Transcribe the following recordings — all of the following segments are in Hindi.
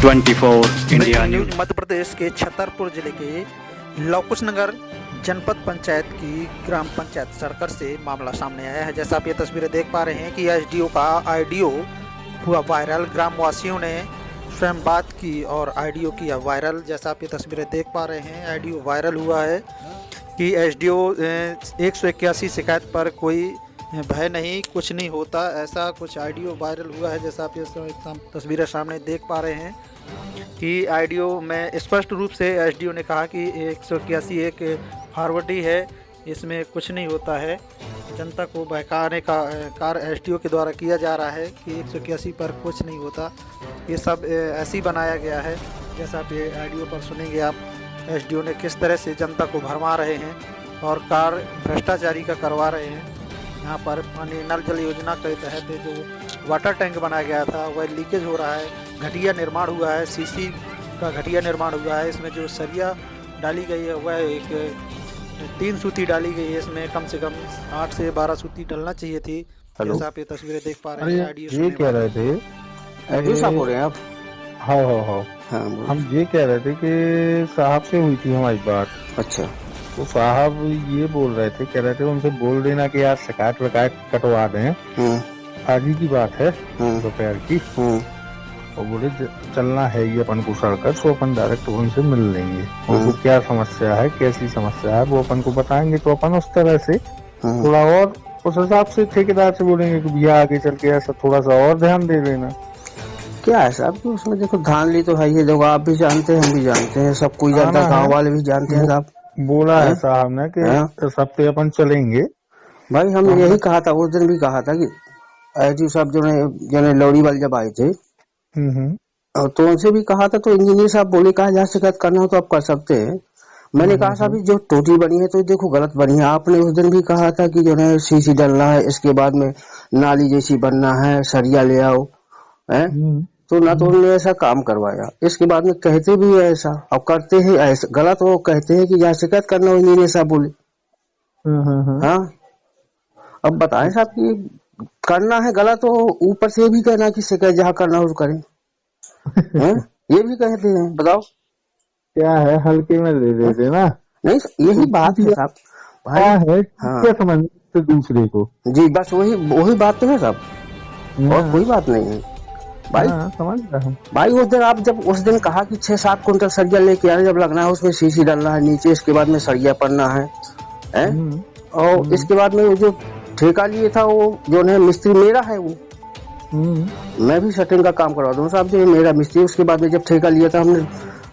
24 इंडिया न्यूज। मध्य प्रदेश के छतरपुर जिले के लवकुश नगर जनपद पंचायत की ग्राम पंचायत सर्कल से मामला सामने आया है। जैसा आप ये तस्वीरें देख पा रहे हैं कि एसडीओ का ऑडियो हुआ वायरल। ग्रामवासियों ने स्वयं बात की और ऑडियो किया वायरल। जैसा आप ये तस्वीरें देख पा रहे हैं, ऑडियो वायरल हुआ है कि एसडीओ 181 शिकायत पर कोई भय नहीं, कुछ नहीं होता, ऐसा कुछ ऑडियो वायरल हुआ है। जैसा आप ये तस्वीरें सामने देख पा रहे हैं कि ऑडियो में स्पष्ट रूप से एसडीओ ने कहा कि 181 एक फॉरवर्डी है, इसमें कुछ नहीं होता है। जनता को बहकाने का कार्य एसडीओ के द्वारा किया जा रहा है कि 181 पर कुछ नहीं होता, ये सब ऐसे ही बनाया गया है। जैसा आप ये ऑडियो पर सुनेंगे आप, एसडीओ ने किस तरह से जनता को भरमा रहे हैं और कार्य भ्रष्टाचारी का करवा रहे हैं। यहाँ पर पानी नल जल योजना के तहत जो वाटर टैंक बनाया गया था वह लीकेज हो रहा है, घटिया निर्माण हुआ है, सीसी का घटिया निर्माण हुआ है। इसमें जो सरिया डाली गई है वह एक 3 सूती डाली गई है, इसमें कम से कम 8 से 12 सूती डलना चाहिए थी। जैसा आप ये तस्वीरें देख पा रहे हैं, ये कह रहे थे एसडीओ साहब बोल रहे हैं आप? हाँ, हम ये कह रहे थे कि साहब से हुई थी हमारी बात। अच्छा, तो साहब ये बोल रहे थे, कह रहे थे उनसे बोल देना कि यार शिकायत विकायत कटवा दें, आज ही की बात है दोपहर की। और बोले चलना है ये अपन को सड़कर, तो अपन डायरेक्ट उनसे मिल लेंगे, उनको क्या समस्या है, कैसी समस्या है वो अपन को बताएंगे, तो अपन उस तरह से थोड़ा और उस हिसाब से ठेकेदार से बोलेंगे कि भैया आगे चल के ऐसा थोड़ा सा और ध्यान दे देना। क्या है साहब कि उसमें देखो धांधली तो है, ये देखो आप भी जानते हैं, हम भी जानते हैं, सब कोई जानता है, गाँव वाले भी जानते हैं साहब। बोला है साहब ने कि सब पे अपन चलेंगे। भाई हम यही कहा था, उस दिन भी कहा था कि एसडीओ साहब जो लौड़ी वाले जब आए थे और तो उनसे भी कहा था, तो इंजीनियर साहब बोले कहा जहाँ शिकायत करना हो तो आप कर सकते हैं। मैंने कहा साहब जो टोटी बनी है तो देखो गलत बनी है। आपने उस दिन भी कहा था कि जो है सीसी डलना है, इसके बाद में नाली जैसी बनना है, सरिया ले आओ है, तो ना तो उन्होंने ऐसा काम करवाया। इसके बाद में कहते भी है ऐसा, अब करते हैं ऐसा गलत। वो कहते हैं कि जहाँ शिकायत करना हो इंजीनियर साहब बोले। हाँ, अब बताएं साहब कि करना है गलत, तो ऊपर से भी कहना कि शिकायत जहाँ करना हो करें। ये भी कहते हैं, बताओ क्या है, हल्के में ले लेते ना। नहीं यही बात है साहब, भाई है क्या समझते दूसरे को। जी बस वही बात तो है साहब, और कोई बात नहीं है भाई। समझ रहा हूँ भाई। उस दिन आप जब उस दिन कहा कि 6-7 कुंटल सरिया लेके आने, जब लगना है उसमें सीसी डालना है नीचे, इसके बाद में सरिया पड़ना है, और इसके बाद में वो जो ठेका लिए था वो जो है मिस्त्री मेरा है, वो मैं भी शटरिंग का काम करवा दूँ साहब, जो मेरा मिस्त्री। उसके बाद में जब ठेका लिया था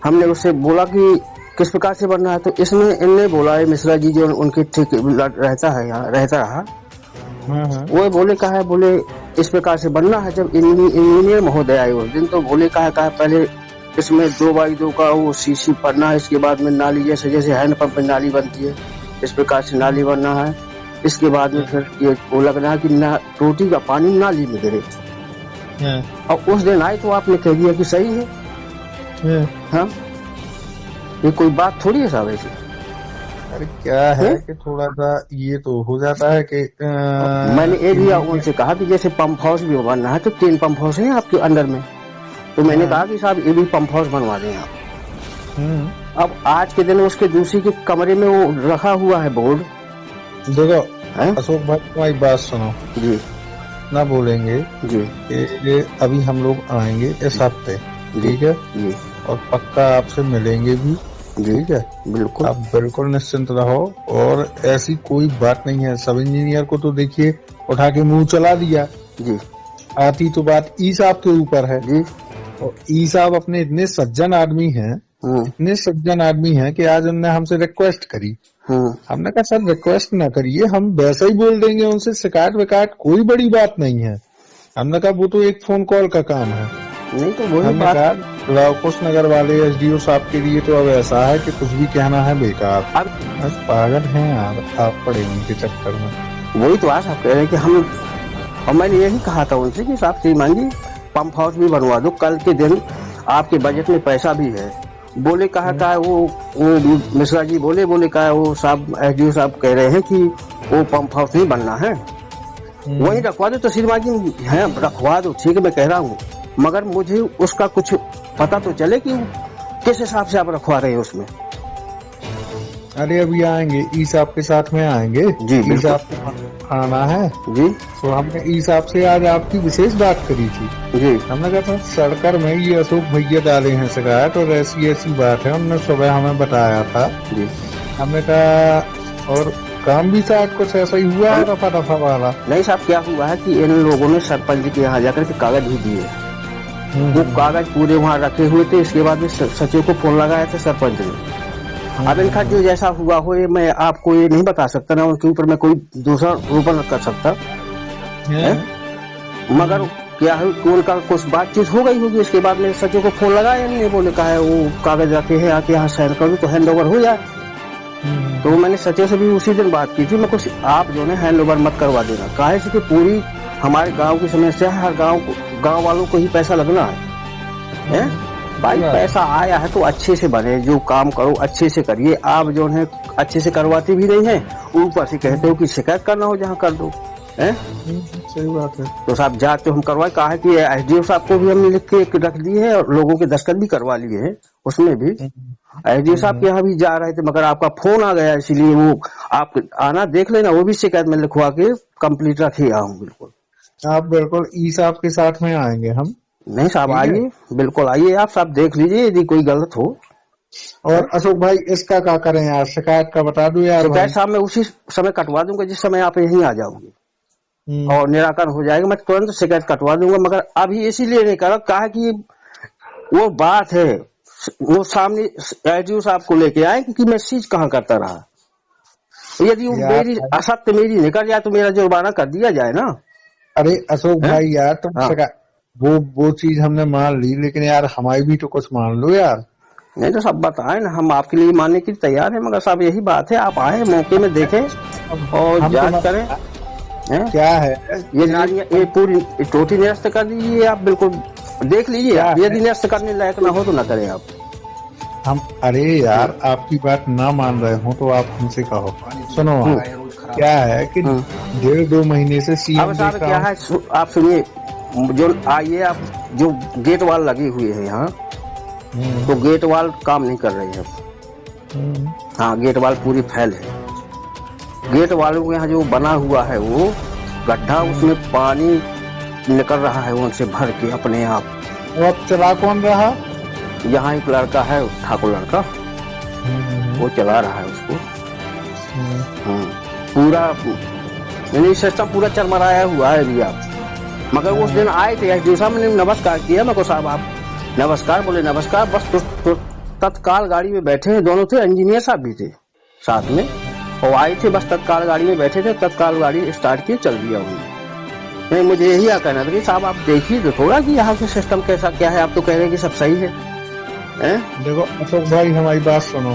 हमने उससे बोला कि किस प्रकार से बनना है, तो इसमें इनने बोला है मिश्रा जी जो उनके ठेके रहता है यहाँ रहता रहा, वो बोले कहा है, बोले इस प्रकार से बनना है। जब इंजीनियर महोदय आए उस दिन तो बोले कहा पहले इसमें 2x2 का वो सीसी पड़ना है, इसके बाद में नाली जैसे हैंडपंप में नाली बनती है इस प्रकार से नाली बनना है, इसके बाद में फिर ये वो लगना है कि टोटी का पानी नाली में गिरे। और उस दिन आए तो आपने कह दिया कि सही है। हाँ, ये कोई बात थोड़ी है साहब ऐसी। अरे क्या है कि थोड़ा सा ये तो हो जाता है कि मैंने एरिया उनसे कहा कि जैसे पंप हाउस भी बनना है तो 3 पंप हाउस है आपके अंडर में, तो मैंने कहा कि साहब ये भी पंप हाउस बनवा दें आप। अब आज के दिन उसके दूसरी के कमरे में वो रखा हुआ है बोर्ड। देखो अशोक भाई तुम्हारी बात सुनो जी, ना बोलेंगे जी कि अभी हम लोग आएंगे इस हफ्ते, ठीक है जी, और पक्का आपसे मिलेंगे भी, ठीक है बिल्कुल। आप बिल्कुल निश्चिंत रहो, और ऐसी कोई बात नहीं है। सब इंजीनियर को तो देखिए उठा के मुंह चला दिया जी, आती तो बात ई साहब के ऊपर है जी। और ई साहब अपने इतने सज्जन आदमी हैं, इतने सज्जन आदमी हैं कि आज उनने हमसे रिक्वेस्ट करी। हमने कहा सर रिक्वेस्ट ना करिए, हम वैसा ही बोल देंगे उनसे, शिकायत विकायत कोई बड़ी बात नहीं है। हमने कहा वो तो एक फोन कॉल का काम है। नहीं तो वही हमने कहा लवकुश नगर वाले एसडीओ साहब के लिए तो अब ऐसा है कि कुछ भी कहना है बेकार। बस पागल हैं यार, आप पड़े उनके चक्कर में। वही तो आज आप कह रहे हैं कि हम, और मैंने यही कहा था उनसे कि साहब श्रीमान जी पंप हाउस भी बनवा दो, कल के दिन आपके बजट में पैसा भी है। बोले कहा वो मिश्रा जी बोले कहा वो साहब एसडीओ साहब कह रहे हैं कि वो पंप हाउस नहीं बनना है, वही रखवा दो। तो श्रीमान जी है रखवा दो, ठीक है मैं कह रहा हूँ, मगर मुझे उसका कुछ पता तो चले कि किस हिसाब से आप रखवा रहे हैं उसमें। अरे अभी आएंगे, ई साहब के साथ में आएंगे जी, ई साहब को आना है जी तो हमने ई साहब से आज आपकी विशेष बात करी थी। जी हमने कहा था सड़कर में ये अशोक भैया डाले हैं शिकायत और ऐसी ऐसी बात है, उन्होंने सुबह हमें बताया था। जी हमने कहा और काम भी शायद कुछ ऐसा ही हुआ है रफा दफा वाला। नहीं साहब, क्या हुआ है कि इन लोगों ने सरपंच के यहाँ जाकर के कागज भी दिए। वो कागज पूरे वहाँ रखे हुए थे। इसके बाद में सचिव को फोन लगाया था सरपंच ने। अब इनका जो जैसा हुआ हो ये मैं आपको ये नहीं बता सकता, ना उनके ऊपर मैं कोई दूसरा रोपण कर सकता है। मगर क्या है कि उनका कुछ बातचीत हो गई होगी। इसके बाद में सचिव को फोन लगाया, नहीं बोले कहा है वो कागज रखे हैं आके यहाँ साइन कर दो तो हैंड ओवर हो जाए। तो मैंने सचिव से भी उसी दिन बात की थी, मैं कुछ आप जो है हैंड ओवर मत करवा देना। काहे से कि पूरी हमारे गांव की समस्या है, हर गांव वालों को ही पैसा लगना है। भाई पैसा आया है तो अच्छे से बने, जो काम करो अच्छे से करिए। आप जो है अच्छे से करवाते भी नहीं है, ऊपर से कहते हो कि शिकायत करना हो जहाँ कर दो। सही बात है। तो साहब जाते हम करवाए, कहा है कि एसडीओ साहब को भी हमने लिख के रख दिए है और लोगों के दस्तखत भी करवा लिए हैं। उसमें भी एसडीओ साहब के यहाँ भी जा रहे थे, मगर आपका फोन आ गया, इसलिए वो आप आना देख लेना, वो भी शिकायत में लिखवा के कंप्लीट रखे आऊँ। बिल्कुल आप बिल्कुल ई साहब के साथ में आएंगे हम। नहीं साहब आइए, बिल्कुल आइए, आप साहब देख लीजिए यदि कोई गलत हो। और अशोक भाई इसका क्या करें यार, शिकायत का बता दो यार। शिकायत साहब मैं उसी समय कटवा दूंगा जिस समय आप यहीं आ जाओगे और निराकरण हो जाएगा। मैं तुरंत शिकायत कटवा दूंगा, मगर अभी इसीलिए नहीं करा, कहा कि वो बात है वो सामने एसडीओ साहब को लेके आए कि मैं चीज कहाँ करता रहा। यदि मेरी असत्य मेरी निकल जाए तो मेरा जुर्माना कर दिया जाए ना। अरे अशोक भाई यार तुम वो चीज हमने मान ली, लेकिन यार हमारी भी तो कुछ मान लो यार। नहीं तो सब बताएं ना, हम आपके लिए मानने के लिए तैयार है, मगर साहब यही बात है, आप आए मौके में देखें और जांच करें। क्या है ये पूरी टोटी निरस्त कर दीजिए आप, बिल्कुल देख लीजिए। यदि निरस्त करने लायक ना हो तो ना करें आप। हम अरे यार आपकी बात ना मान रहे हो तो आप हमसे कहो। सुनो क्या है कि 1.5-2 महीने से सीएम साहब क्या है, आप सुनिए, जो आइए आप जो गेट वाल लगे हुए हैं यहाँ, तो गेट वाल काम नहीं कर रहे हैं। हाँ गेट वाल पूरी फैल है। गेट वालों के यहाँ जो बना हुआ है वो गड्ढा, उसमें पानी निकल रहा है उनसे भर के अपने आप। अब चला कौन रहा? यहाँ एक लड़का है ठाकुर लड़का, वो चला रहा है उसको। पूरा यानी सिस्टम पूरा चरमराया हुआ है अभी आप। मगर उस दिन आए थे एसडीओ साहब ने नमस्कार किया मेरे को, साहब आप नमस्कार बोले, नमस्कार बस। तो तत्काल गाड़ी में बैठे हैं, दोनों थे, इंजीनियर साहब भी थे साथ में, और आए थे बस तत्काल गाड़ी में बैठे थे, तत्काल गाड़ी स्टार्ट की चल दिया उन्होंने। नहीं मुझे यही कहना था कि साहब आप देखिए तो थोड़ा कि यहाँ के सिस्टम कैसा क्या है। आप तो कह रहे हैं कि सब सही है। देखो अशोक भाई हमारी बात सुनो,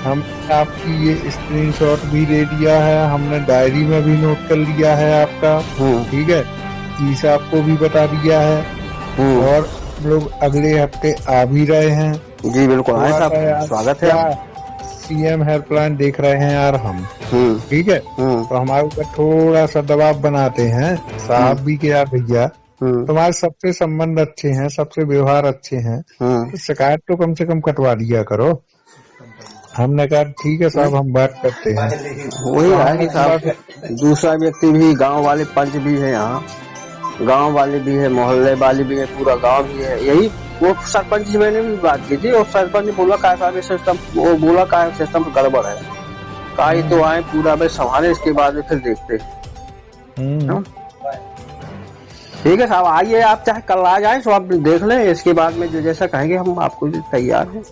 हम आपकी ये स्क्रीनशॉट भी दे दिया है, हमने डायरी में भी नोट कर लिया है आपका, ठीक है, ई साहब को भी बता दिया है और लोग अगले हफ्ते आ भी रहे हैं। जी बिल्कुल आए साहब, स्वागत है। सीएम हेल्पलाइन देख रहे हैं यार हम, ठीक है, तो हमारे ऊपर थोड़ा सा दबाव बनाते हैं साहब भी कि यार भैया तुम्हारे सबसे संबंध अच्छे हैं, सबसे व्यवहार अच्छे हैं, तो शिकायत तो कम से कम कटवा दिया करो। हमने कहा ठीक है साहब हम बात करते हैं। वही है कि साहब दूसरा व्यक्ति भी, गांव वाले पंच भी है यहाँ, गांव वाले भी है, मोहल्ले वाले भी है, पूरा गांव भी है। यही वो सरपंच जी मैंने भी बात की थी और सरपंच ने बोला का साहब सिस्टम, वो बोला का सिस्टम गड़बड़ है, काई तो आए पूरा में संभाले, इसके बाद में फिर देखते। ठीक है साहब आइए, आप चाहे कल आ जाए तो आप देख लें, इसके बाद में जो जैसा कहेंगे हम आपको तैयार हैं।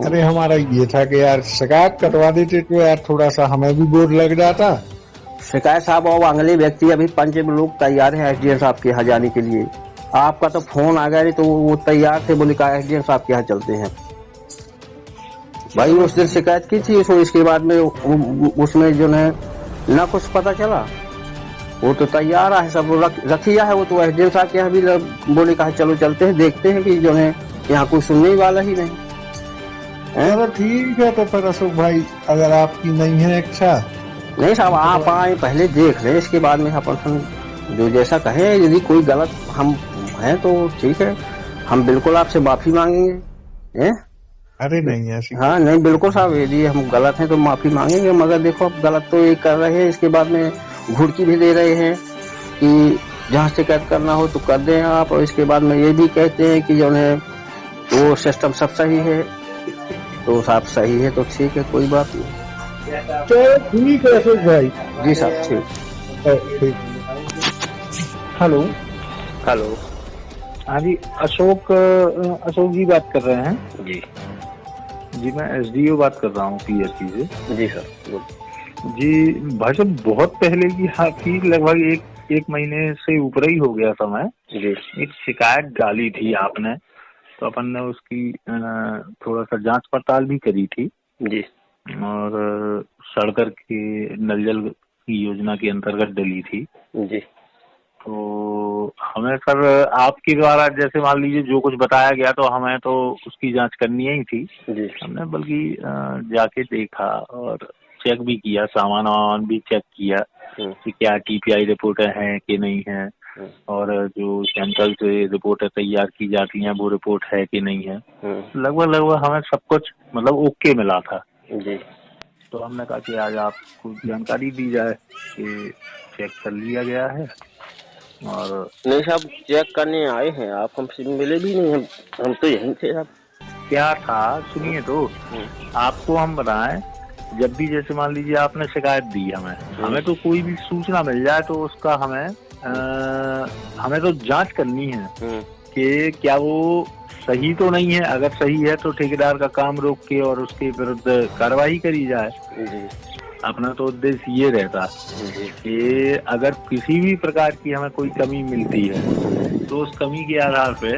अरे हमारा ये था कि यार शिकायत कटवा देते तो यार थोड़ा सा हमें भी बोझ लग जाता। शिकायत साहब और अगले व्यक्ति अभी पंच लोग तैयार हैं एसडीएम साहब के यहाँ जाने के लिए। आपका तो फोन आ गया नहीं तो वो तैयार थे, बोले कहा एसडीएम साहब के यहाँ चलते हैं। भाई उस दिन शिकायत की थी, तो इसके बाद में उसमें जो है ना कुछ पता चला, वो तो तैयार है सब रखिया है, वो तो एसडीएम साहब के यहाँ भी बोले कहा चलो चलते हैं, देखते हैं कि जो है यहाँ कोई सुनने वाला ही नहीं। चलो ठीक है तो फिर अशोक भाई अगर आपकी नहीं है इच्छा। नहीं साहब आप आए पहले देख लें, इसके बाद में अपन जो जैसा कहें, यदि कोई गलत हम हैं तो ठीक है, हम बिल्कुल आपसे माफी मांगेंगे, हैं? अरे नहीं ऐसी हाँ नहीं बिल्कुल साहब, यदि हम गलत हैं तो माफी मांगेंगे, मगर देखो आप गलत तो ये कर रहे हैं, इसके बाद में घुड़की भी दे रहे हैं कि जहाँ शिकायत करना हो तो कर दें आप, और इसके बाद में ये भी कहते हैं कि जो है वो सिस्टम सब सही है, तो साहब सही है तो ठीक है, कोई बात नहीं। चलो ठीक है अशोक भाई। जी साहब ठीक। Hello hello. हाँ जी, अशोक जी बात कर रहे हैं? जी जी मैं एसडीओ बात कर रहा हूँ पीएचसी से। जी सर। जी भाई साहब, बहुत पहले की आपकी लगभग एक महीने से ऊपर ही हो गया समय, जी एक शिकायत डाली थी आपने, तो अपन ने उसकी थोड़ा सा जांच पड़ताल भी करी थी जी, और सड़कर के नल जल की योजना के अंतर्गत डली थी। जी तो हमें सर आपके द्वारा जैसे मान लीजिए जो कुछ बताया गया तो हमें तो उसकी जांच करनी ही थी। जी हमने बल्कि जाके देखा और चेक भी किया, सामान वामान भी चेक किया कि क्या टीपीआई रिपोर्टें हैं कि नहीं है, और जो सैंपल से रिपोर्टें तैयार की जाती हैं वो रिपोर्ट है कि नहीं है। लगभग हमें सब कुछ मतलब ओके मिला था जी। तो हमने कहा कि आज आपको जानकारी दी जाए कि चेक कर लिया गया है। और नहीं साहब, चेक करने आए हैं आप, हमसे मिले भी नहीं, हम तो यहीं थे साहब। क्या था सुनिए तो, आपको हम बताएं, जब भी जैसे मान लीजिए आपने शिकायत दी हमें तो कोई भी सूचना मिल जाए तो उसका हमें तो जांच करनी है कि क्या वो सही तो नहीं है। अगर सही है तो ठेकेदार का काम रोक के और उसके विरुद्ध कार्रवाई करी जाए। अपना तो उद्देश्य ये रहता है कि अगर किसी भी प्रकार की हमें कोई कमी मिलती है तो उस कमी के आधार पे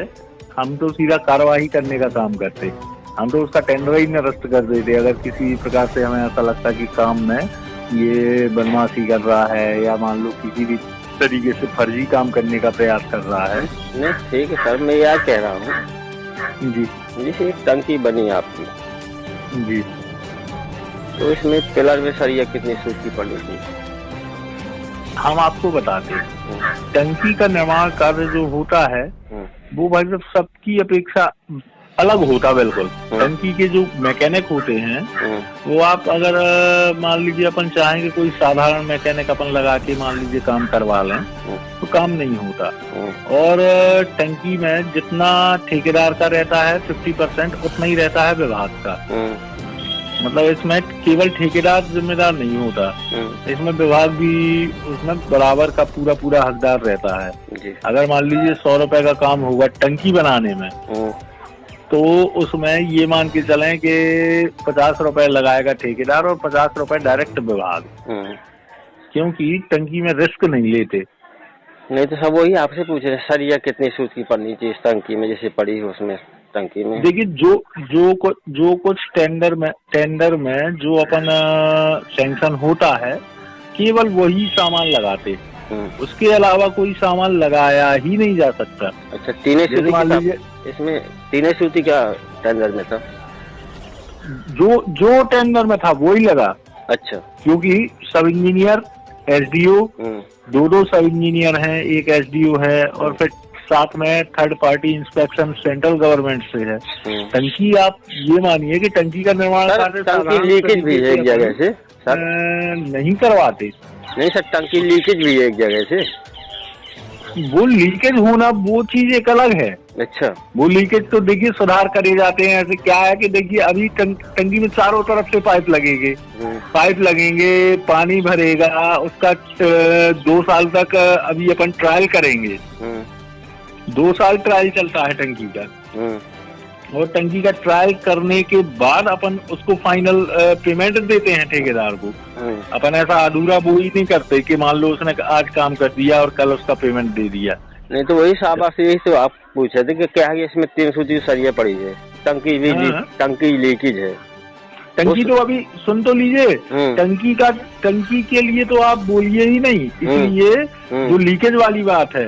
हम तो सीधा कार्रवाई करने का काम करते, हम तो उसका टेंडर ही निरस्त कर देते। अगर किसी भी प्रकार से हमें ऐसा लगता कि काम में ये बदमाशी कर रहा है या मान लो किसी भी तरीके से फर्जी काम करने का प्रयास कर रहा है। नहीं ठीक है सर, मैं यार कह रहा हूँ जी, जैसे एक टंकी बनी आपकी जी, तो इसमें पिलर में सरिया कितनी सूट की पड़ी थी? हम आपको बताते टंकी का निर्माण कार्य जो होता है वो भाई साहब सबकी अपेक्षा अलग होता। बिल्कुल टंकी के जो मैकेनिक होते हैं वो आप अगर मान लीजिए अपन चाहेंगे कोई साधारण मैकेनिक अपन लगा के मान लीजिए काम करवा लें तो काम नहीं होता। और टंकी में जितना ठेकेदार का रहता है 50% उतना ही रहता है विभाग का। मतलब इसमें केवल ठेकेदार जिम्मेदार नहीं होता, इसमें विभाग भी उसमें बराबर का पूरा हकदार रहता है। अगर मान लीजिए 100 रुपए का काम होगा टंकी बनाने में तो उसमें ये मान के चलें कि 50 रुपए लगाएगा ठेकेदार और 50 रुपए डायरेक्ट विभाग, क्योंकि टंकी में रिस्क नहीं लेते। नहीं तो सब वही आपसे पूछ रहे सरिया कितनी सूट की पड़नी चाहिए इस टंकी में जैसे पड़ी है उसमें टंकी में? देखिए जो कुछ टेंडर में जो अपन सैंक्शन होता है केवल वही सामान लगाते, उसके अलावा कोई सामान लगाया ही नहीं जा सकता। अच्छा, तीन इसमें 3 सूती क्या टेंडर में था? जो टेंडर में था वो ही लगा। अच्छा, क्योंकि सब इंजीनियर एसडीओ दो सब इंजीनियर हैं, एक एसडीओ है और फिर साथ में third party inspection central government से है। टंकी आप ये मानिए कि टंकी का निर्माण टंकी लीकेज भी है एक जगह से सर? नहीं करवाते। नहीं सर, टंकी लीकेज भी है एक जगह से। वो लीकेज होना वो चीज एक अलग है। अच्छा, वो लीकेज तो देखिए सुधार करे जाते हैं। ऐसे क्या है कि देखिए अभी टंकी में चारों तरफ से पाइप लगेंगे, पानी भरेगा, उसका 2 साल तक अभी अपन ट्रायल करेंगे। 2 साल ट्रायल चलता है टंकी का, और टंकी का ट्रायल करने के बाद अपन उसको फाइनल पेमेंट देते हैं ठेकेदार को। अपन ऐसा अधूरा वो ही नहीं करते कि मान लो उसने आज काम कर दिया और कल उसका पेमेंट दे दिया। नहीं तो वही साहब आपसे यही तो आप पूछ रहे थे कि क्या है इसमें 3 सूती सरिया पड़ी है, टंकी भी टंकी लीकेज है। टंकी तो अभी सुन तो लीजिए, टंकी के लिए तो आप बोलिए ही नहीं, इसलिए जो लीकेज वाली बात है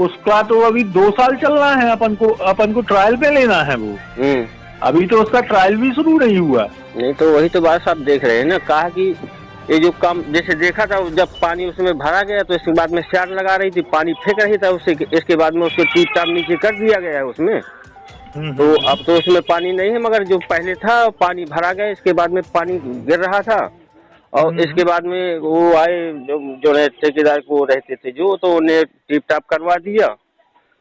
उसका तो अभी 2 साल चलना है। अपन को ट्रायल पे लेना है वो, अभी तो उसका ट्रायल भी शुरू नहीं हुआ। नहीं तो वही तो बात आप देख रहे हैं ना, कहा कि ये जो काम जैसे देखा था, जब पानी उसमें भरा गया तो इसके बाद में शार लगा रही थी, पानी फेंक रही था उससे, इसके बाद में उसको टीप टाप नीचे कर दिया गया है उसमें। तो अब तो उसमें पानी नहीं है, मगर जो पहले था पानी भरा गया, इसके बाद में पानी गिर रहा था। और इसके बाद में वो आए जो ठेकेदार को रहते थे जो, तो उन्हें टिप टाप करवा दिया।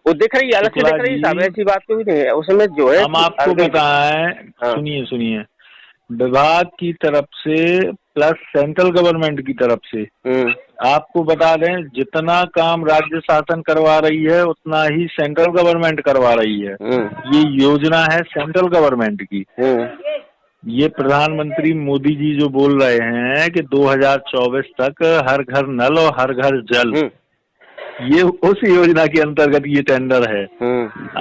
वो दिख रही अलग से दिख रही साहब, ऐसी बात कोई नहीं है उसमें जो है। हम आपको बताएं, सुनिए सुनिए, विभाग की तरफ से प्लस सेंट्रल गवर्नमेंट की तरफ से आपको बता दें, जितना काम राज्य शासन करवा रही है उतना ही सेंट्रल गवर्नमेंट करवा रही है। ये योजना है सेंट्रल गवर्नमेंट की। ये प्रधानमंत्री मोदी जी जो बोल रहे हैं कि 2024 तक हर घर नल और हर घर जल, ये उस योजना के अंतर्गत ये टेंडर है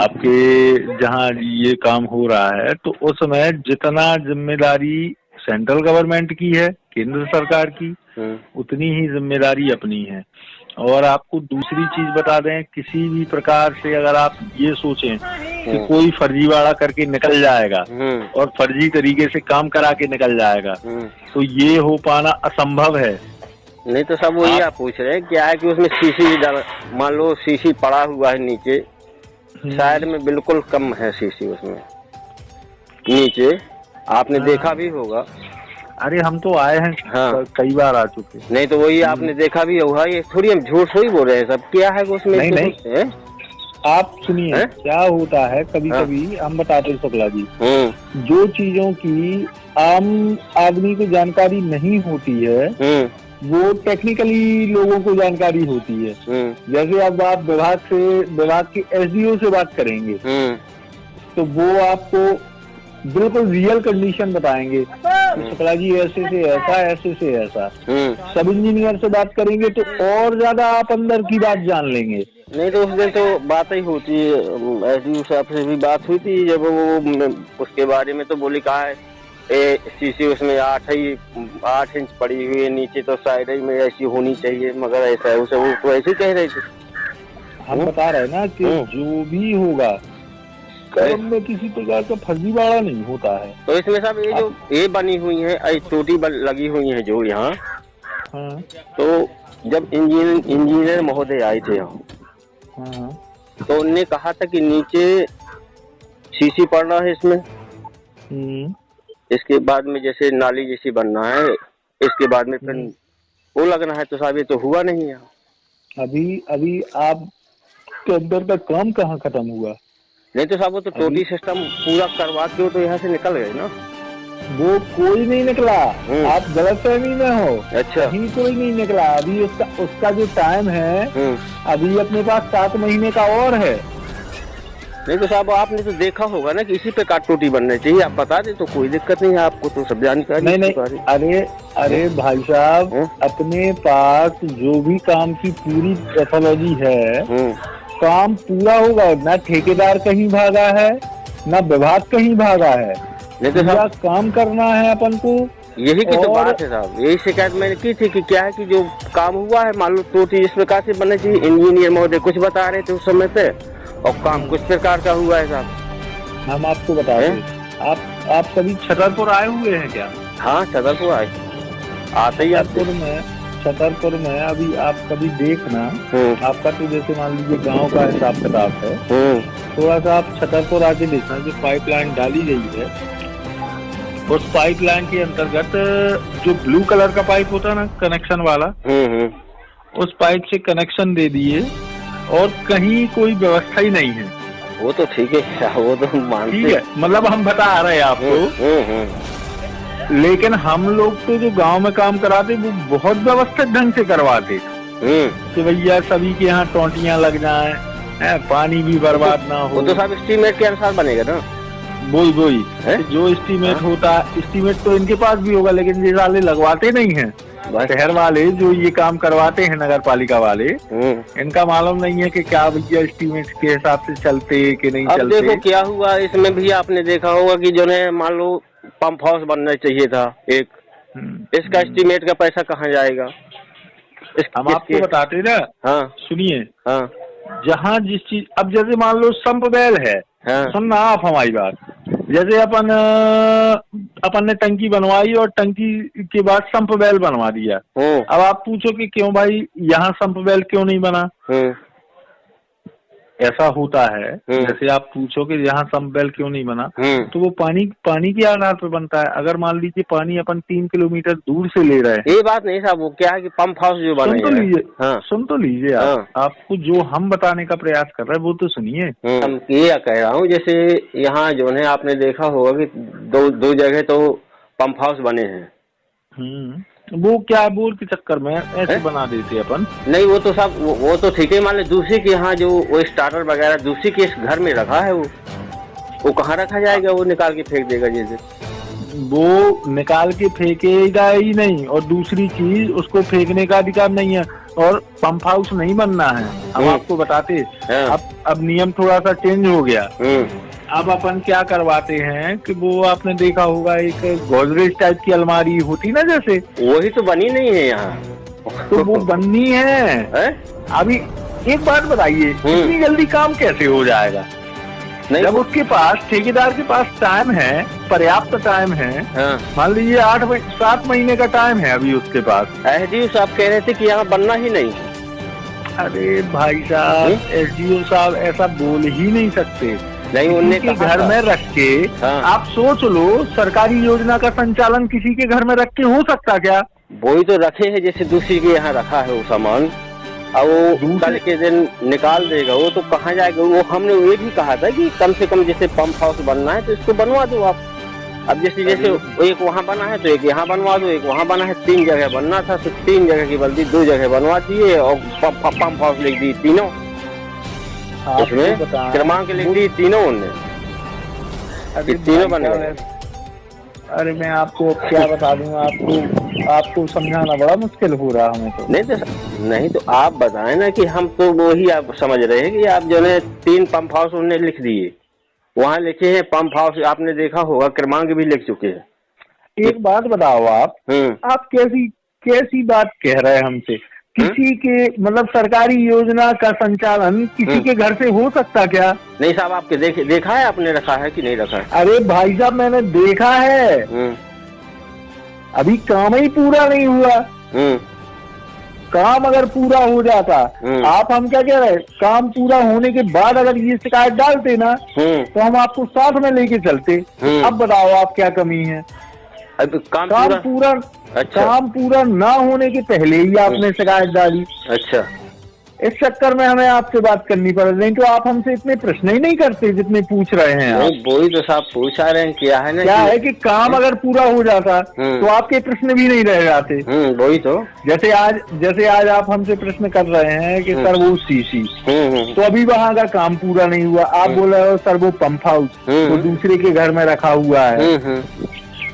आपके, जहाँ ये काम हो रहा है। तो उसमें जितना जिम्मेदारी सेंट्रल गवर्नमेंट की है, केंद्र सरकार की, उतनी ही जिम्मेदारी अपनी है। और आपको दूसरी चीज बता दें, किसी भी प्रकार से अगर आप ये सोचें कि कोई फर्जीवाड़ा करके निकल जाएगा और फर्जी तरीके से काम करा के निकल जाएगा, तो ये हो पाना असंभव है। नहीं तो सब वही आप पूछ रहे हैं क्या है कि उसमें सीसी, मान लो सीसी पड़ा हुआ है नीचे, शायद में बिल्कुल कम है सीसी उसमें नीचे, आपने देखा भी होगा। अरे हम तो आए हैं, हाँ, कई बार आ चुके। नहीं तो वही आपने देखा भी होगा, ये थोड़ी हम झूठ थोड़ी बोल रहे हैं सब, क्या है उसमें। नहीं आप सुनिए, क्या होता है कभी कभी हम बताते हैं शुक्ला जी, जो चीजों की आम आदमी को जानकारी नहीं होती है वो टेक्निकली लोगों को जानकारी होती है। जैसे अब आप विभाग के एसडीओ से बात करेंगे तो वो आपको बिल्कुल रियल कंडीशन बताएंगे, शुक्ला जी ऐसे से ऐसा, ऐसे से ऐसा। सब इंजीनियर से बात करेंगे तो और ज्यादा आप अंदर की बात जान लेंगे। नहीं तो उस दिन तो बात ही होती है, एसडीओ साहब से भी बात हुई थी, जब वो उसके बारे में तो बोली कहा है सीसी उसमें 8 इंच पड़ी हुई है, नीचे तो साइड में ऐसी होनी चाहिए, मगर ऐसा है उसे, वो तो ऐसे कह रहे थे। हम बता रहे ना कि जो भी होगा कर्म में किसी प्रकार का फर्जीवाड़ा नहीं होता है। तो इसमें सब ये जो ये बनी हुई है, टोटी लगी हुई है जो यहाँ, तो जब इंजीनियर महोदय आए थे यहाँ, तो उन्होंने कहा था कि नीचे सीसी पड़ना है इसमें, इसके बाद में जैसे नाली जैसी बनना है, इसके बाद में फिर वो लगना है। तो साहब ये तो हुआ नहीं है अभी आपके अंदर का काम कहाँ खत्म हुआ? नहीं तो साहब वो तो टोटी सिस्टम पूरा करवा के तो यहाँ से निकल गए ना। वो कोई नहीं निकला, आप गलतफहमी में हो। अच्छा, कहीं कोई नहीं निकला। अभी उसका जो टाइम है अभी अपने पास 7 महीने का और है। नहीं तो साहब आपने तो देखा होगा ना कि इसी पे टोटी बनना चाहिए, आप बता दे तो कोई दिक्कत नहीं है, आपको तो सब जानकारी। नहीं अरे भाई साहब, अपने पास जो भी काम की पूरी पैथोलॉजी है, काम पूरा होगा ना। ठेकेदार कहीं भागा है ना विभाग कहीं भागा है, नहीं तो साहब काम करना है अपन को। यही की तो बात है साहब, यही शिकायत मैंने की थी कि क्या है कि जो काम हुआ है मान लो टोटी इस प्रकार से बनना चाहिए। इंजीनियर महोदय कुछ बता रहे थे उस समय पे और काम कुछ प्रकार का हुआ है साहब। हम आपको बता दें, आप कभी छतरपुर आए हुए हैं क्या? हाँ छतरपुर आए, आते ही छतरपुर में अभी आप कभी देखना, आपका तो जैसे मान लीजिए गांव का हिसाब किताब है, थोड़ा सा आप छतरपुर आके देखना, जो पाइपलाइन डाली गई है उस पाइपलाइन के अंतर्गत जो ब्लू कलर का पाइप होता है ना कनेक्शन वाला, उस पाइप से कनेक्शन दे दिए और कहीं कोई व्यवस्था ही नहीं है। वो तो ठीक है, वो तो मानते ठीक है, मतलब हम बता रहे हैं आपको। लेकिन हम लोग तो जो गांव में काम कराते वो बहुत व्यवस्थित ढंग से करवाते कि भैया सभी के यहाँ टोंटियां लग जाएं, पानी भी बर्बाद ना हो। वो तो सब एस्टीमेट के अनुसार बनेगा ना। वही जो एस्टीमेट होता है, एस्टीमेट तो इनके पास भी होगा, लेकिन ये वाले लगवाते नहीं है। शहर वाले जो ये काम करवाते हैं, नगर पालिका वाले, इनका मालूम नहीं है कि क्या भैया एस्टीमेट के हिसाब से चलते कि नहीं चलते। अब देखो क्या हुआ इसमें भी, आपने देखा होगा कि जो है मान लो पंप हाउस बनना चाहिए था एक, इसका एस्टीमेट का पैसा कहाँ जाएगा? हम आपको बताते ना। हाँ सुनिए, हाँ, जहाँ जिस चीज, अब जैसे मान लो संप वेल है, हाँ। सुनना आप हमारी बात। जैसे अपन ने टंकी बनवाई और टंकी के बाद संप वेल बनवा दिया। अब आप पूछो कि क्यों भाई यहाँ संप वेल क्यों नहीं बना? ऐसा होता है, जैसे आप पूछो कि यहाँ संप वेल क्यों नहीं बना, तो वो पानी के आधार पर बनता है। अगर मान लीजिए पानी अपन 3 किलोमीटर दूर से ले रहे हैं, ये बात नहीं साहब, वो क्या है कि पंप हाउस जो बना सुन तो लीजिए। हाँ। सुन तो लीजिए आप। आपको जो हम बताने का प्रयास कर रहे हैं वो तो सुनिए। हम ये कह रहा हूँ, जैसे यहाँ जो है आपने देखा होगा कि दो जगह तो पंप हाउस बने हैं। वो क्या बोर के चक्कर में ऐसे बना देते अपन। नहीं, वो तो सब वो तो ठीक है। मान लो दूसरे के यहाँ जो वो स्टार्टर वगैरह दूसरे के घर में रखा है, वो कहाँ रखा जाएगा? वो निकाल के फेंक देगा। जैसे वो निकाल के फेंकेगा ही नहीं, और दूसरी चीज उसको फेंकने का अधिकार नहीं है, और पंप हाउस नहीं बनना है। हम आपको बताते। अब नियम थोड़ा सा चेंज हो गया। अब अपन क्या करवाते हैं कि वो आपने देखा होगा एक गोदरेज टाइप की अलमारी होती ना, जैसे वही तो बनी नहीं है यहाँ। तो वो बननी है। अभी एक बात बताइए, इतनी जल्दी काम कैसे हो जाएगा? नहीं, जब उसके पास, ठेकेदार के पास टाइम है, पर्याप्त टाइम है। मान लीजिए 7 महीने का टाइम है अभी उसके पास। एसडीओ साहब कह रहे थे कि यहाँ बनना ही नहीं। अरे भाई साहब, एसडीओ साहब ऐसा बोल ही नहीं सकते। नहीं, उनके घर में रख के आप सोच लो, सरकारी योजना का संचालन किसी के घर में रख के हो सकता क्या? वही तो रखे हैं, जैसे दूसरी के यहाँ रखा है वो सामान, और वो कल के दिन निकाल देगा। वो तो कहाँ जाएगा? वो हमने ये भी कहा था कि कम से कम जैसे पंप हाउस बनना है तो इसको बनवा दो आप। अब जैसे एक वहाँ बना है तो एक यहाँ बनवा दो, एक वहाँ बना है। 3 जगह बनना था तो 3 जगह की बल्कि 2 जगह बनवा दिए, और पंप हाउस लिख दी तीनों। उसमें क्रमांक लिख दी तीनों उनने, तीनों बने। अरे मैं आपको क्या बता दूं, आपको समझाना बड़ा मुश्किल हो रहा हमें तो। नहीं तो आप बताएं ना कि हम तो वही आप समझ रहे हैं कि आप जो है 3 पंप हाउस उन्होंने लिख दिए, वहाँ लिखे हैं पंप हाउस, आपने देखा होगा क्रमांक भी लिख चुके हैं। एक बात बताओ आप कैसी बात कह रहे हैं हमसे? किसी के मतलब सरकारी योजना का संचालन किसी के घर से हो सकता क्या? नहीं साहब, आपके देखा है, आपने रखा है कि नहीं रखा है? अरे भाई साहब, मैंने देखा है। अभी काम ही पूरा नहीं हुआ। काम अगर पूरा हो जाता, आप हम क्या कह रहे हैं, काम पूरा होने के बाद अगर ये शिकायत डालते ना तो हम आपको साथ में लेके चलते। अब बताओ आप क्या कमी है? काम पूरा अच्छा। काम पूरा ना होने के पहले ही आपने शिकायत डाली। अच्छा, इस चक्कर में हमें आपसे बात करनी पड़ रही। तो आप हमसे इतने प्रश्न ही नहीं करते जितने पूछ रहे हैं आप। वही तो साहब पूछा रहे हैं, क्या है ना, क्या है कि काम अगर पूरा हो जाता तो आपके प्रश्न भी नहीं रह जाते। वही तो, जैसे आज आप हमसे प्रश्न कर रहे हैं कि सर वो सीसी, तो अभी वहाँ का काम पूरा नहीं हुआ। आप बोल रहे हो सर वो पंप हाउस वो दूसरे के घर में रखा हुआ है।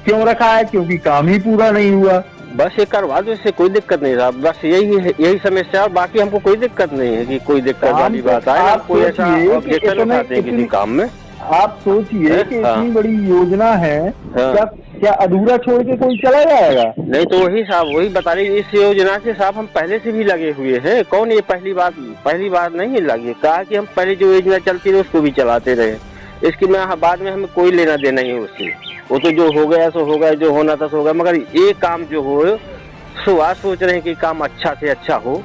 क्यों रखा है? क्योंकि काम ही पूरा नहीं हुआ। बस ये करवा दो, इससे कोई दिक्कत नहीं साहब। बस यही समस्या है, बाकी हमको कोई दिक्कत नहीं है कि कोई दिक्कत वाली बात है। आप कोई ऐसा ऑब्जेक्शन उठाते हैं किसी काम में? आप सोचिए कि इतनी बड़ी योजना है, क्या अधूरा छोड़ के कोई चला जाएगा? नहीं तो वही साहब, वही बता रही, इस योजना से साहब हम पहले से भी लगे हुए हैं। कौन ये पहली बार नहीं लगे? कहा कि हम पहले जो योजना चलती रहे उसको भी चलाते रहे। इसकी बाद में हमें कोई लेना देना ही उससे। वो तो जो हो गया सो हो गया, जो होना था सो हो गया। मगर ये काम जो हो सो आज सोच रहे हैं कि काम अच्छा से अच्छा हो,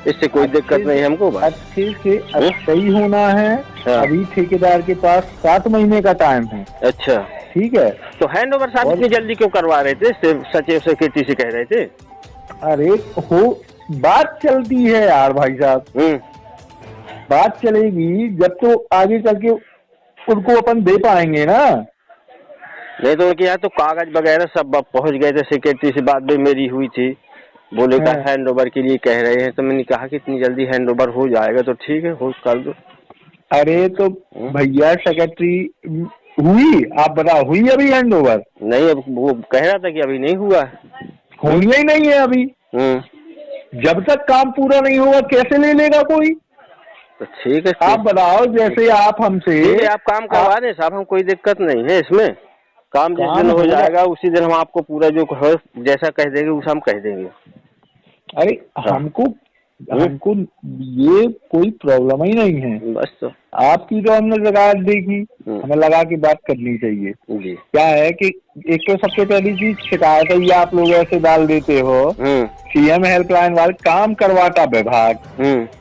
इससे कोई दिक्कत नहीं हमको। अच्छे से सही होना है। अभी ठेकेदार के पास 7 महीने का टाइम है। अच्छा, ठीक है। तो हैंड ओवर साहब इतनी जल्दी क्यों करवा रहे थे? सचिव सेक्रेटरी से कह रहे थे। अरे बात चलती है यार भाई साहब, बात चलेगी जब तो आगे चल के उनको अपन दे पाएंगे ना। नहीं तो उनके यहाँ तो कागज वगैरह सब पहुंच गए थे। सेक्रेटरी से बात भी मेरी हुई थी, बोले का हैंड ओवर के लिए कह रहे हैं। तो मैंने कहा कि इतनी जल्दी हैंड ओवर हो जाएगा तो ठीक है, हो कर दो। अरे तो भैया सेक्रेटरी हुई, आप बताओ हुई अभी हैंड ओवर? नहीं, अब वो कह रहा था कि अभी नहीं हुआ, होनी ही नहीं है अभी। जब तक काम पूरा नहीं होगा कैसे ले लेगा कोई? तो ठीक है, आप बताओ। जैसे आप हमसे आप काम करवा दें साहब, हम कोई दिक्कत नहीं है इसमें। काम जिस दिन हो जाएगा उसी दिन हम आपको पूरा जो जैसा कह देंगे उसे हम कह देंगे। अरे हमको हमको ये कोई प्रॉब्लम ही नहीं है। बस तो आपकी तो हमने शिकायत देखी, हमें लगा कि बात करनी चाहिए। क्या है कि एक तो सबसे पहली चीज शिकायत है ये आप लोग ऐसे डाल देते हो सीएम हेल्पलाइन वाले काम करवाता विभाग,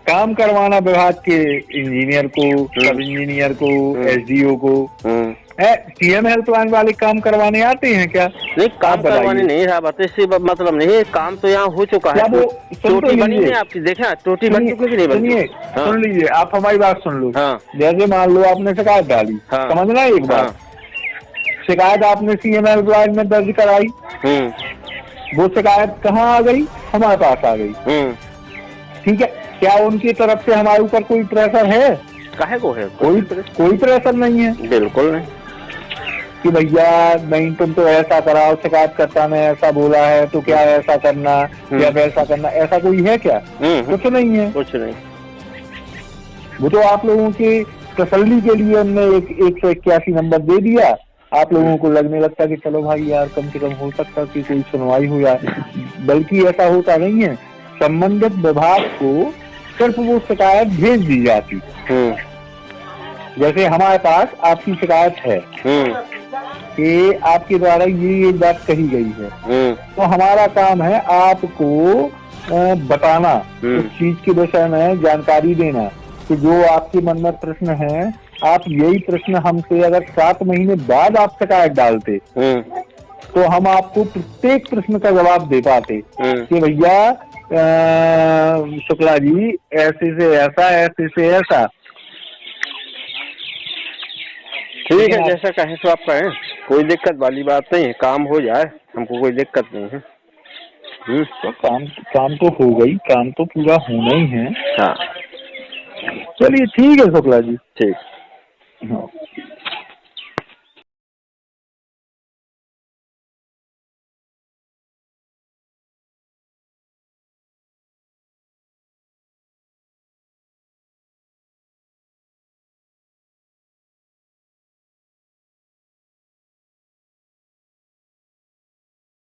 काम करवाना विभाग के इंजीनियर को, सब इंजीनियर को, एसडीओ को। सीएम हेल्पलाइन वाले काम करवाने आते हैं क्या? नहीं, काम करवाने नहीं साहब, इससे मतलब नहीं, काम तो यहाँ हो चुका है। वो टोटी बनी है आपकी, देखा टोटी बन चुकी नहीं बनी? सुन लीजिए, आप हमारी बात सुन लो। जैसे मान लो आपने शिकायत डाली, समझना एक बार, शिकायत आपने सीएम हेल्पलाइन में दर्ज कराई, वो शिकायत कहाँ आ गई? हमारे पास आ गई। ठीक है, क्या उनकी तरफ से हमारे ऊपर कोई प्रेशर है? काहे को है? कोई प्रेशर नहीं है, बिल्कुल नहीं कि भैया नहीं तुम तो ऐसा कराओ, शिकायत करता ने ऐसा बोला है तो क्या ऐसा करना या वैसा करना, ऐसा कोई है क्या? कुछ नहीं है, कुछ नहीं। वो तो आप लोगों की तसल्ली के लिए हमने 181 नंबर दे दिया, आप लोगों को लगने लगता कि चलो भाई यार कम से कम हो सकता कि कोई सुनवाई हो जाए, बल्कि ऐसा होता नहीं है। संबंधित विभाग को सिर्फ वो शिकायत भेज दी जाती। जैसे हमारे पास आपकी शिकायत है कि आपके द्वारा ये बात कही गई है, तो हमारा काम है आपको बताना, उस चीज के विषय में जानकारी देना कि जो आपके मन में प्रश्न है, आप यही प्रश्न हमसे अगर 7 महीने बाद आप शिकायत डालते तो हम आपको प्रत्येक प्रश्न का जवाब दे पाते कि भैया शुक्ला जी ऐसे से ऐसा, ऐसे से ऐसा। ठीक है, जैसा कहें तो आप कहें, कोई दिक्कत वाली बात नहीं है, काम हो जाए, हमको कोई दिक्कत नहीं है। तो काम तो हो गई, काम तो पूरा होना ही है। हाँ, चलिए ठीक है शुक्ला जी, ठीक। हाँ।